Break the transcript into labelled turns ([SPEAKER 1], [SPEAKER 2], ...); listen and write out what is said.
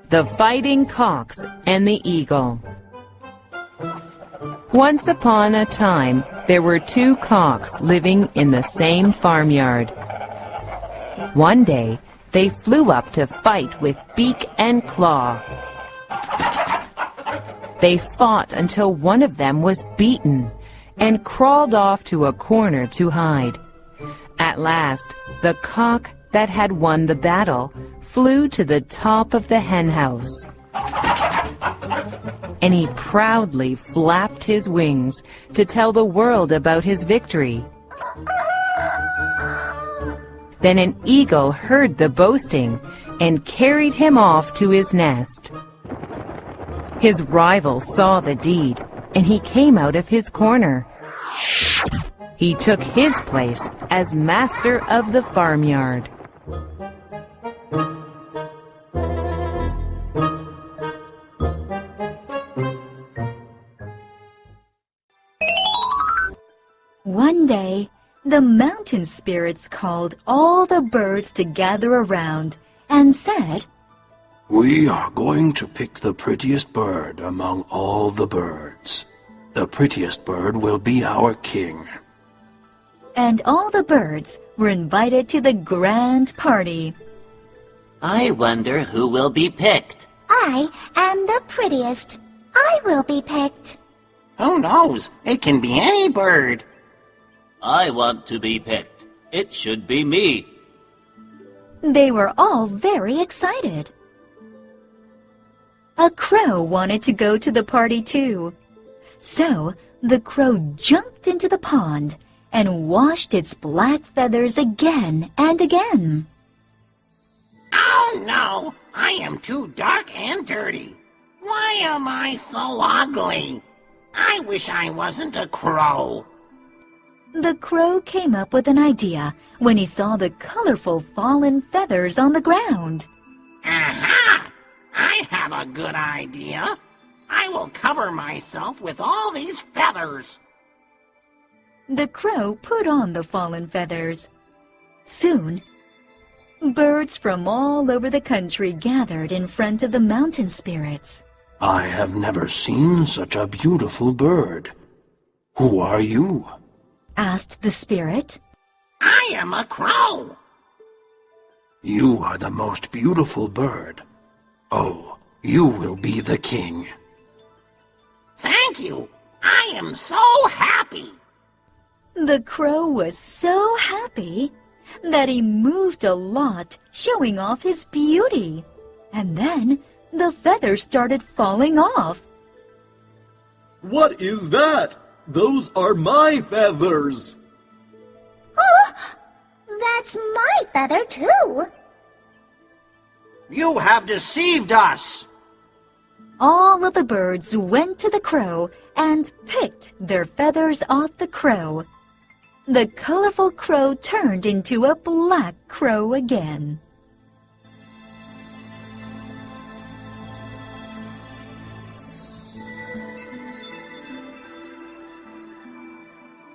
[SPEAKER 1] The Fighting Cocks and the Eagle. Once upon a time, there were two cocks living in the same farmyard. One day, they flew up to fight with beak and claw. They fought until one of them was beaten and crawled off to a corner to hide. At last, the cock that had won the battle flew to the top of the henhouse. And he proudly flapped his wings to tell the world about his victory. Then an eagle heard the boasting and carried him off to his nest. His rival saw the deed, and he came out of his corner. He took his place as master of the farmyard.
[SPEAKER 2] One day, the mountain spirits called all the birds to gather around and said,
[SPEAKER 3] "We are going to pick the prettiest bird among all the birds. The prettiest bird will be our king."
[SPEAKER 2] And all the birds were invited to the grand party.
[SPEAKER 4] I wonder who will be picked.
[SPEAKER 5] I am the prettiest. I will be picked.
[SPEAKER 6] Who knows? It can be any bird.
[SPEAKER 4] I want to be picked. It should be me.
[SPEAKER 2] They were all very excited. A crow wanted to go to the party too. So the crow jumped into the pond and washed its black feathers again and again.
[SPEAKER 6] Oh no, I am too dark and dirty. Why am I so ugly? I wish I wasn't a crow.
[SPEAKER 2] The crow came up with an idea when he saw the colorful fallen feathers on the ground.
[SPEAKER 6] Aha! I have a good idea. I will cover myself with all these feathers.
[SPEAKER 2] The crow put on the fallen feathers. Soon, birds from all over the country gathered in front of the mountain spirits.
[SPEAKER 3] "I have never seen such a beautiful bird. Who are you?"
[SPEAKER 2] asked the spirit.
[SPEAKER 6] I am a crow.
[SPEAKER 3] "You are the most beautiful bird. Oh, you will be the king."
[SPEAKER 6] Thank you. I am so happy.
[SPEAKER 2] The crow was so happy that he moved a lot, showing off his beauty. And then the feathers started falling off.
[SPEAKER 7] "What is that? Those are my feathers."
[SPEAKER 5] Oh, that's my feather too.
[SPEAKER 6] You have deceived us.
[SPEAKER 2] All of the birds went to the crow and picked their feathers off the crow. The colorful crow turned into a black crow again.